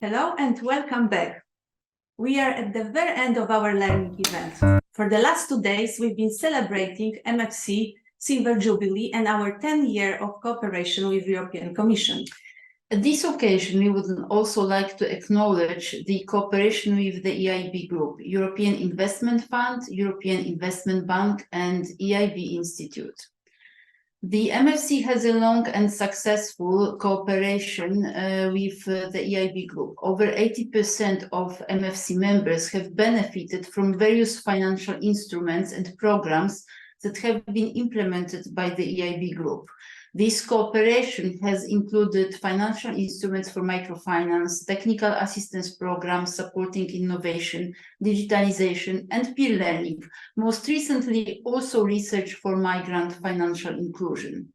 Hello and welcome back. We are at the very end of our learning event. For the last 2 days, we've been celebrating MFC Silver Jubilee and our 10-year of cooperation with the European Commission. At this occasion, we would also like to acknowledge the cooperation with the EIB Group, European Investment Fund, European Investment Bank, and EIB Institute. The MFC has a long and successful cooperation with the EIB Group. Over 80% of MFC members have benefited from various financial instruments and programs that have been implemented by the EIB Group. This cooperation has included financial instruments for microfinance, technical assistance programs supporting innovation, digitalisation, and peer learning. Most recently, also research for migrant financial inclusion.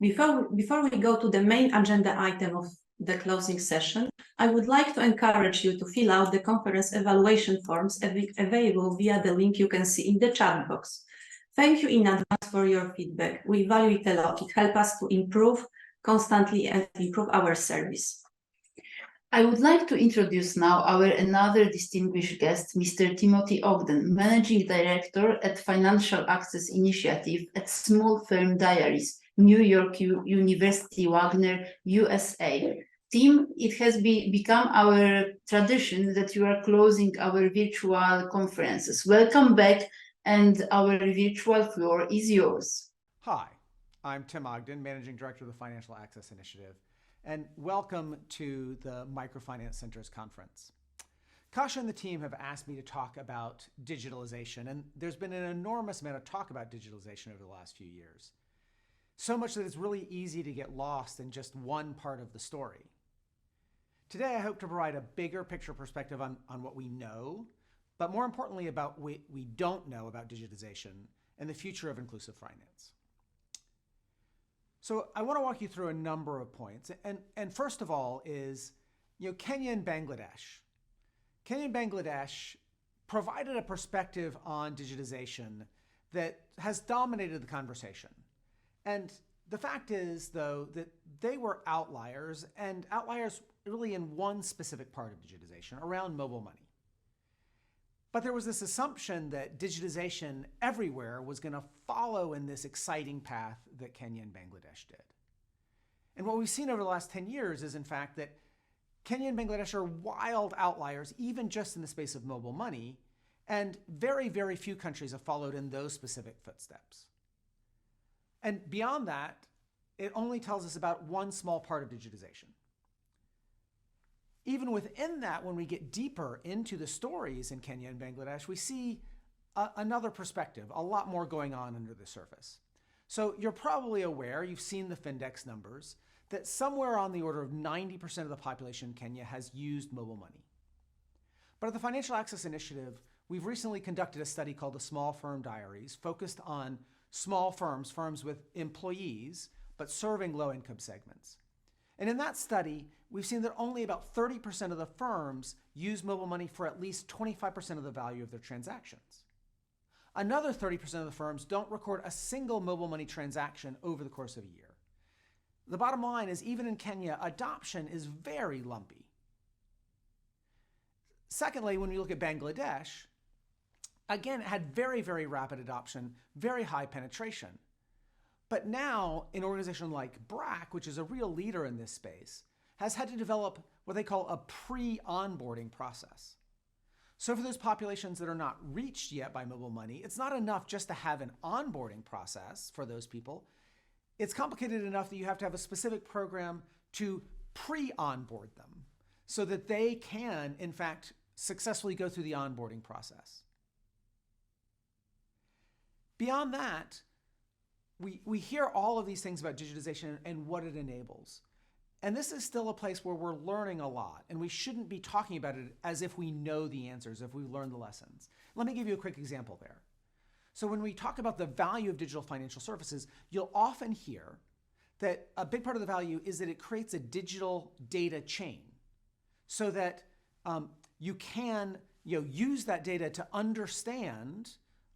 Before we go to the main agenda item of the closing session, I would like to encourage you to fill out the conference evaluation forms available via the link you can see in the chat box. Thank you in advance for your feedback. We value it a lot. It helps us to improve constantly and improve our service. I would like to introduce now our another distinguished guest, Mr. Tim Ogden, Managing Director at Financial Access Initiative at Small Firm Diaries, New York University Wagner, USA. Tim, it has become our tradition that you are closing our virtual conferences. Welcome back. And our virtual floor is yours. Hi, I'm Tim Ogden, Managing Director of the Financial Access Initiative, and welcome to the Microfinance Centers Conference. Kasha and the team have asked me to talk about digitalization, and there's been an enormous amount of talk about digitalization over the last few years. So much that it's really easy to get lost in just one part of the story. Today, I hope to provide a bigger picture perspective on what we know, but more importantly about what we don't know about digitization and the future of inclusive finance. So I want to walk you through a number of points. And first of all is, Kenya and Bangladesh. Kenya and Bangladesh provided a perspective on digitization that has dominated the conversation. And the fact is, though, that they were outliers, and outliers really in one specific part of digitization, around mobile money. But there was this assumption that digitization everywhere was going to follow in this exciting path that Kenya and Bangladesh did. And what we've seen over the last 10 years is, in fact, that Kenya and Bangladesh are wild outliers, even just in the space of mobile money, and very, very few countries have followed in those specific footsteps. And beyond that, it only tells us about one small part of digitization. Even within that, when we get deeper into the stories in Kenya and Bangladesh, we see another perspective, a lot more going on under the surface. So you're probably aware, you've seen the Findex numbers, that somewhere on the order of 90% of the population in Kenya has used mobile money. But at the Financial Access Initiative, we've recently conducted a study called the Small Firm Diaries, focused on small firms, firms with employees, but serving low-income segments. And in that study, we've seen that only about 30% of the firms use mobile money for at least 25% of the value of their transactions. Another 30% of the firms don't record a single mobile money transaction over the course of a year. The bottom line is, even in Kenya, adoption is very lumpy. Secondly, when we look at Bangladesh, again, it had very, very rapid adoption, very high penetration. But now, an organization like BRAC, which is a real leader in this space, has had to develop what they call a pre-onboarding process. So for those populations that are not reached yet by mobile money, it's not enough just to have an onboarding process for those people. It's complicated enough that you have to have a specific program to pre-onboard them so that they can, in fact, successfully go through the onboarding process. Beyond that, we hear all of these things about digitization and what it enables. And this is still a place where we're learning a lot, and we shouldn't be talking about it as if we know the answers, if we've learned the lessons. Let me give you a quick example there. So when we talk about the value of digital financial services, you'll often hear that a big part of the value is that it creates a digital data chain so that you can use that data to understand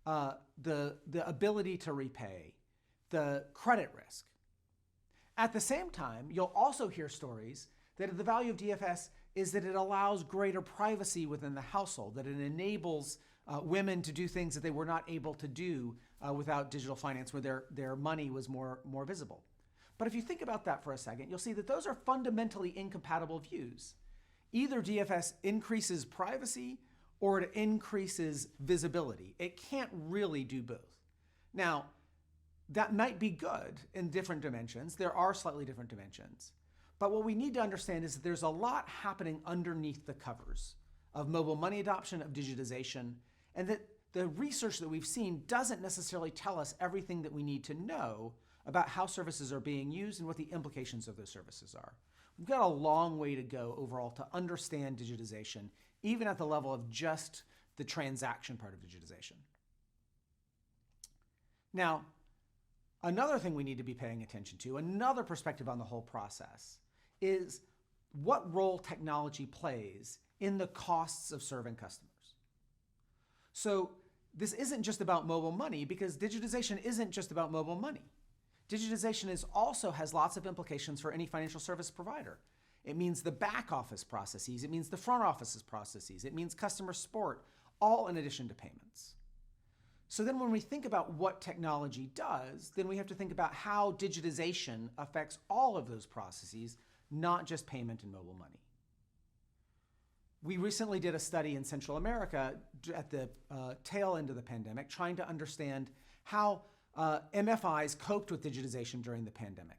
the ability to repay, the credit risk. At the same time, you'll also hear stories That the value of DFS is that it allows greater privacy within the household, that it enables women to do things that they were not able to do without digital finance, where their money was more visible. But if you think about that for a second, you'll see that those are fundamentally incompatible views. Either DFS increases privacy or it increases visibility. It can't really do both. Now, that might be good in different dimensions. There are slightly different dimensions. But what we need to understand is that there's a lot happening underneath the covers of mobile money adoption, of digitization, and that the research that we've seen doesn't necessarily tell us everything that we need to know about how services are being used and what the implications of those services are. We've got a long way to go overall to understand digitization, even at the level of just the transaction part of digitization. Now, another thing we need to be paying attention to, another perspective on the whole process, is what role technology plays in the costs of serving customers. So this isn't just about mobile money, because digitization isn't just about mobile money. Digitization also has lots of implications for any financial service provider. It means the back office processes, it means the front office's processes, it means customer support, all in addition to payments. So then when we think about what technology does, then we have to think about how digitization affects all of those processes, not just payment and mobile money. We recently did a study in Central America at the tail end of the pandemic, trying to understand how MFIs coped with digitization during the pandemic.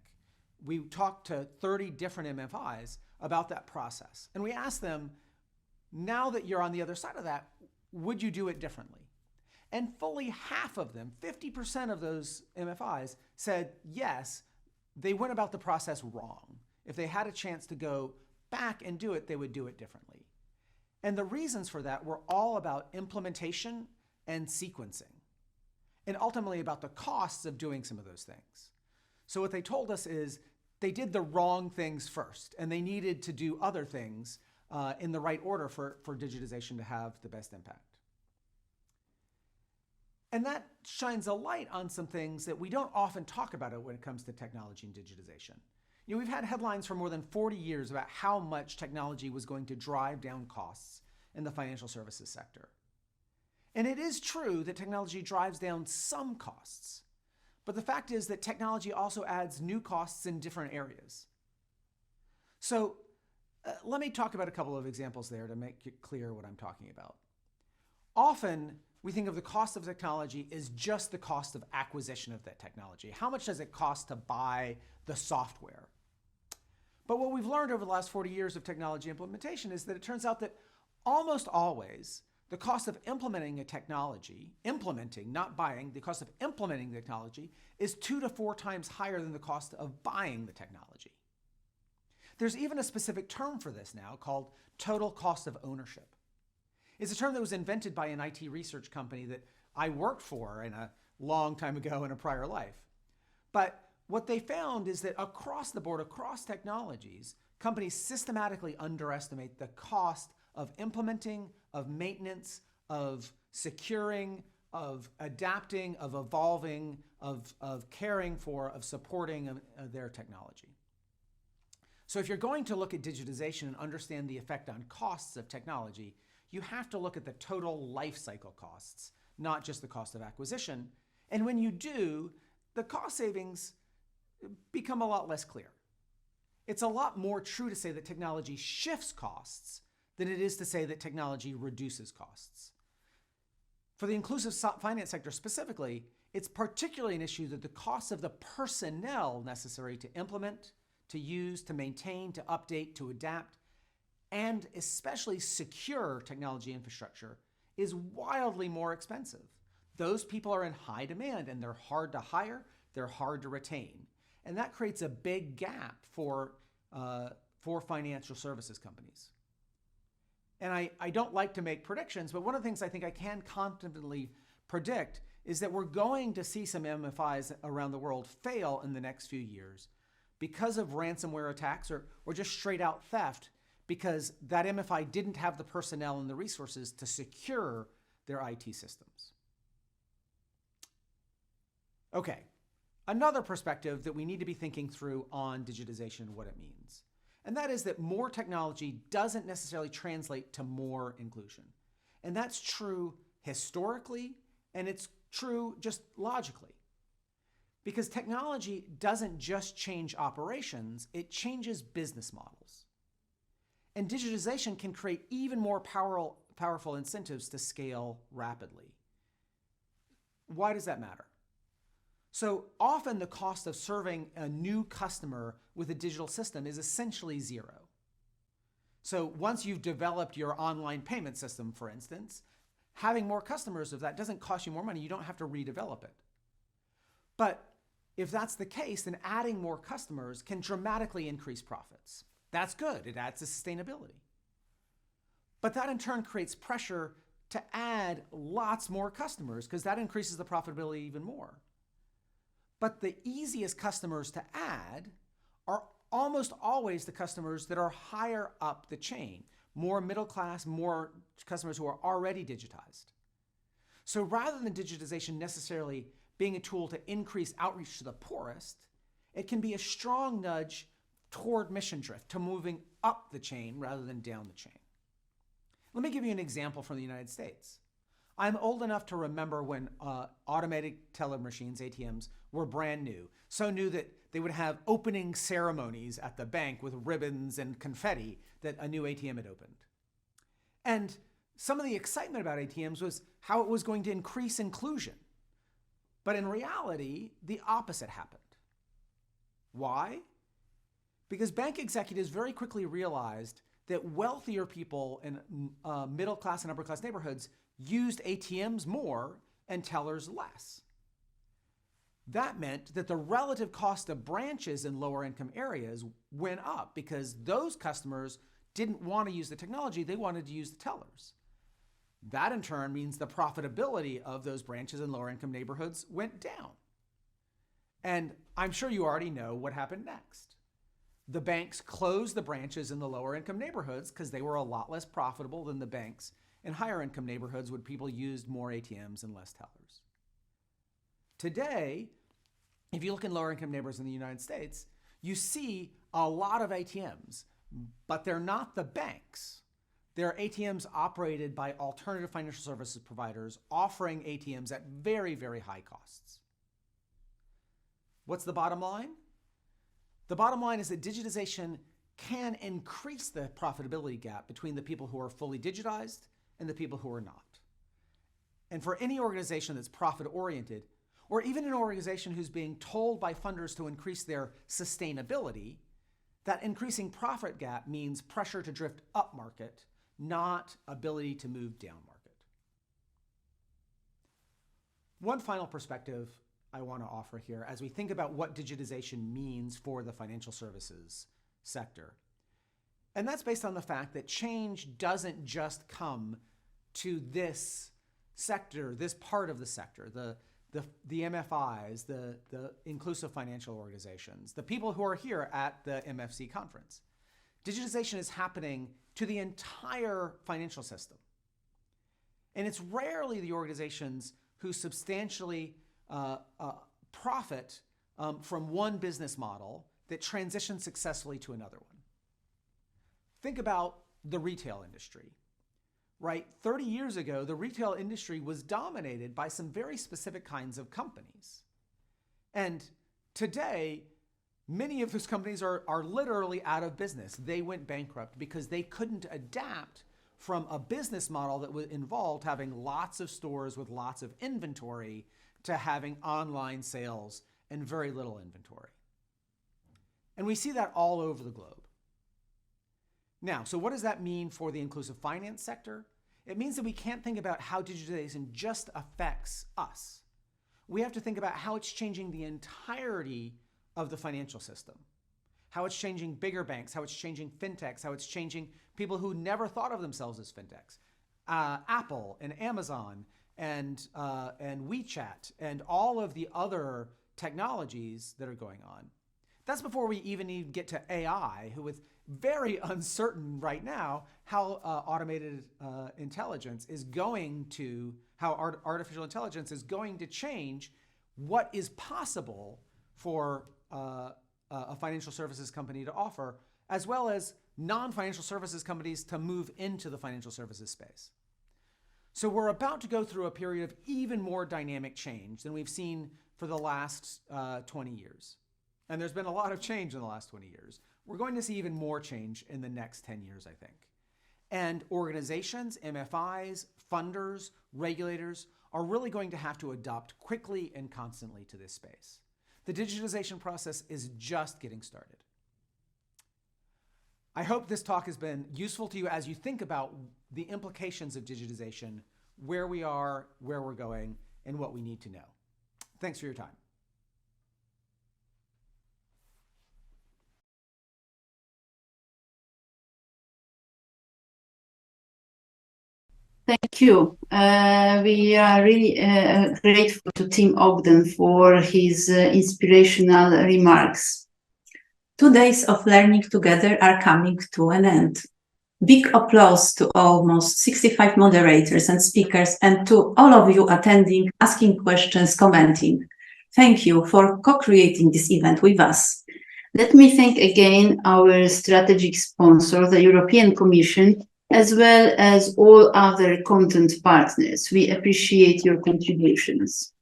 We talked to 30 different MFIs about that process. And we asked them, now that you're on the other side of that, would you do it differently? And fully half of them, 50% of those MFIs, said yes, they went about the process wrong. If they had a chance to go back and do it, they would do it differently. And the reasons for that were all about implementation and sequencing, and ultimately about the costs of doing some of those things. So what they told us is they did the wrong things first, and they needed to do other things in the right order for digitization to have the best impact. And that shines a light on some things that we don't often talk about when it comes to technology and digitization. You know, we've had headlines for more than 40 years about how much technology was going to drive down costs in the financial services sector. And it is true that technology drives down some costs, but the fact is that technology also adds new costs in different areas. So let me talk about a couple of examples there to make it clear what I'm talking about. Often, we think of the cost of technology as just the cost of acquisition of that technology. How much does it cost to buy the software? But what we've learned over the last 40 years of technology implementation is that it turns out that almost always the cost of implementing a technology, not buying, the cost of implementing the technology is 2 to 4 times higher than the cost of buying the technology. There's even a specific term for this now called total cost of ownership. It's a term that was invented by an IT research company that I worked for in a long time ago in a prior life. But what they found is that across the board, across technologies, companies systematically underestimate the cost of implementing, of maintenance, of securing, of adapting, of evolving, of caring for, of supporting their technology. So if you're going to look at digitization and understand the effect on costs of technology, you have to look at the total life cycle costs, not just the cost of acquisition. And when you do, the cost savings become a lot less clear. It's a lot more true to say that technology shifts costs than it is to say that technology reduces costs. For the inclusive finance sector specifically, it's particularly an issue that the cost of the personnel necessary to implement, to use, to maintain, to update, to adapt, and especially secure technology infrastructure is wildly more expensive. Those people are in high demand and they're hard to hire, they're hard to retain. And that creates a big gap for financial services companies. And I don't like to make predictions, but one of the things I think I can confidently predict is that we're going to see some MFIs around the world fail in the next few years because of ransomware attacks or just straight out theft, because that MFI didn't have the personnel and the resources to secure their IT systems. Okay, another perspective that we need to be thinking through on digitization and what it means. And that is that more technology doesn't necessarily translate to more inclusion. And that's true historically, and it's true just logically. Because technology doesn't just change operations, it changes business models. And digitization can create even more powerful incentives to scale rapidly. Why does that matter? So often the cost of serving a new customer with a digital system is essentially zero. So once you've developed your online payment system, for instance, having more customers of that doesn't cost you more money. You don't have to redevelop it. But if that's the case, then adding more customers can dramatically increase profits. That's good. It adds to sustainability. But that in turn creates pressure to add lots more customers because that increases the profitability even more. But the easiest customers to add are almost always the customers that are higher up the chain, more middle class, more customers who are already digitized. So rather than digitization necessarily being a tool to increase outreach to the poorest, it can be a strong nudge toward mission drift, to moving up the chain rather than down the chain. Let me give you an example from the United States. I'm old enough to remember when automated teller machines, ATMs, were brand new. So new that they would have opening ceremonies at the bank with ribbons and confetti that a new ATM had opened. And some of the excitement about ATMs was how it was going to increase inclusion. But in reality, the opposite happened. Why? Because bank executives very quickly realized that wealthier people in middle class and upper class neighborhoods used ATMs more and tellers less. That meant that the relative cost of branches in lower income areas went up because those customers didn't want to use the technology, they wanted to use the tellers. That in turn means the profitability of those branches in lower income neighborhoods went down. And I'm sure you already know what happened next. The banks closed the branches in the lower income neighborhoods because they were a lot less profitable than the banks in higher income neighborhoods when people used more ATMs and less tellers. Today, if you look in lower income neighborhoods in the United States, you see a lot of ATMs, but they're not the banks. They're ATMs operated by alternative financial services providers offering ATMs at very, very high costs. What's the bottom line? The bottom line is that digitization can increase the profitability gap between the people who are fully digitized and the people who are not. And for any organization that's profit-oriented, or even an organization who's being told by funders to increase their sustainability, that increasing profit gap means pressure to drift up market, not ability to move down market. One final perspective I want to offer here as we think about what digitization means for the financial services sector. And that's based on the fact that change doesn't just come to this sector, this part of the sector, the MFIs, the inclusive financial organizations, the people who are here at the MFC conference. Digitization is happening to the entire financial system. And it's rarely the organizations who substantially profit from one business model that transitions successfully to another one. Think about the retail industry, right? 30 years ago, the retail industry was dominated by some very specific kinds of companies. And today, many of those companies are literally out of business. They went bankrupt because they couldn't adapt from a business model that would involve having lots of stores with lots of inventory to having online sales and very little inventory. And we see that all over the globe. Now, so what does that mean for the inclusive finance sector? It means that we can't think about how digitization just affects us. We have to think about how it's changing the entirety of the financial system, how it's changing bigger banks, how it's changing fintechs, how it's changing people who never thought of themselves as fintechs. Apple and Amazon and WeChat and all of the other technologies that are going on. That's before we even need to get to AI, who is very uncertain right now how automated intelligence is going to, how artificial intelligence is going to change what is possible for a financial services company to offer as well as non-financial services companies to move into the financial services space. So we're about to go through a period of even more dynamic change than we've seen for the last 20 years. And there's been a lot of change in the last 20 years. We're going to see even more change in the next 10 years, I think. And organizations, MFIs, funders, regulators are really going to have to adopt quickly and constantly to this space. The digitization process is just getting started. I hope this talk has been useful to you as you think about the implications of digitization, where we are, where we're going, and what we need to know. Thanks for your time. Thank you. We are really grateful to Tim Ogden for his inspirational remarks. 2 days of learning together are coming to an end. Big applause to almost 65 moderators and speakers, and to all of you attending, asking questions, commenting. Thank you for co-creating this event with us. Let me thank again our strategic sponsor, the European Commission, as well as all other content partners. We appreciate your contributions.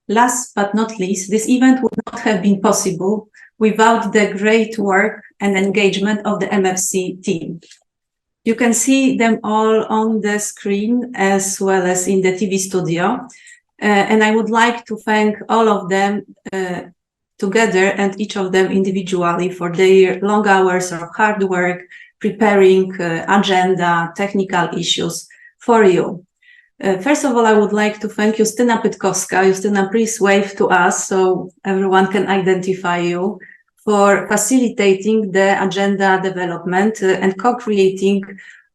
Last but not least, this event would not have been possible without the great work and engagement of the MFC team. You can see them all on the screen as well as in the TV studio. And I would like to thank all of them together and each of them individually for their long hours of hard work, preparing agenda, technical issues for you. First of all, I would like to thank Justyna Pytkowska. Justyna, please wave to us so everyone can identify you, for facilitating the agenda development and co-creating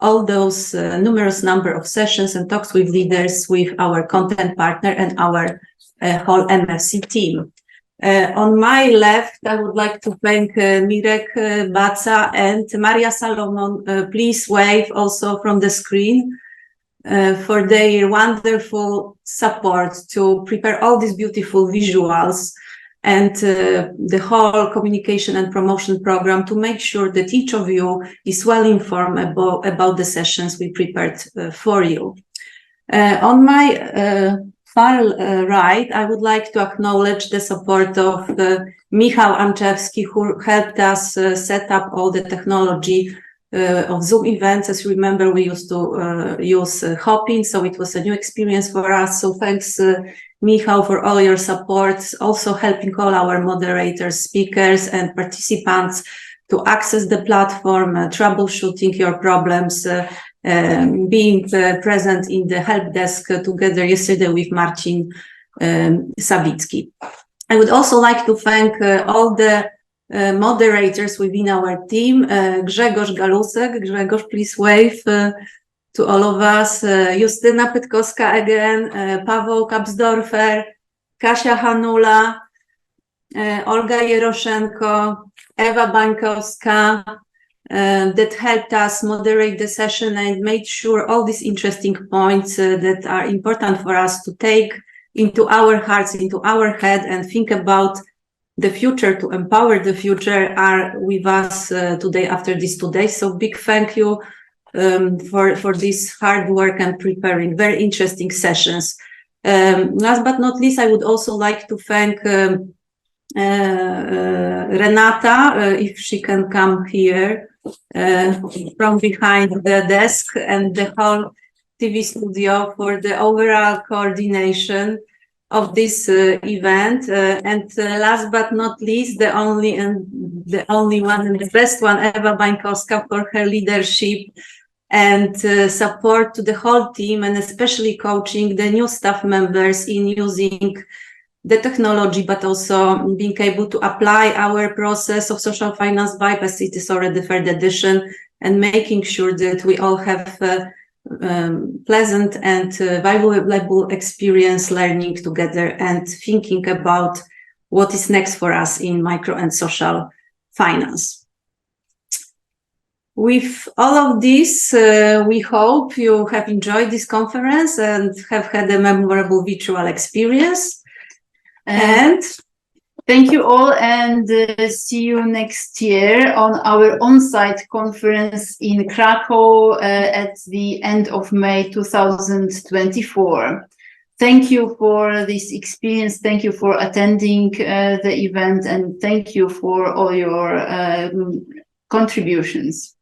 all those numerous number of sessions and talks with leaders, with our content partner and our whole MFC team. On my left, I would like to thank Mirek Baca and Maria Salomon. Please wave also from the screen for their wonderful support to prepare all these beautiful visuals and the whole communication and promotion program to make sure that each of you is well informed about the sessions we prepared for you. On my far right, I would like to acknowledge the support of Michał Anczewski, who helped us set up all the technology of Zoom events. As you remember, we used to use Hopin, so it was a new experience for us. So thanks, Michał, for all your support, also helping all our moderators, speakers, and participants to access the platform, troubleshooting your problems, being present in the help desk together yesterday with Marcin Sawicki. I would also like to thank all the moderators within our team. Grzegorz Galusek. Grzegorz, please wave to all of us. Justyna Pytkowska again, Paweł Kapsdorfer, Kasia Hanula, Olga Jeroszenko, Ewa Bańkowska, that helped us moderate the session and made sure all these interesting points that are important for us to take into our hearts, into our head, and think about the future, to empower the future, are with us today after these 2 days. So big thank you for this hard work and preparing very interesting sessions. Last but not least, I would also like to thank Renata, if she can come here from behind the desk, and the whole TV studio for the overall coordination of this event. And last but not least, the only one and the best one, Ewa Bańkowska, for her leadership and support to the whole team, and especially coaching the new staff members in using the technology, but also being able to apply our process of social finance bypass. It is already the third edition, and making sure that we all have pleasant and valuable experience learning together and thinking about what is next for us in micro and social finance. With all of this, we hope you have enjoyed this conference and have had a memorable virtual experience. And Thank you all, and see you next year on our on-site conference in Krakow at the end of May 2024. Thank you for this experience. Thank you for attending the event, and thank you for all your contributions.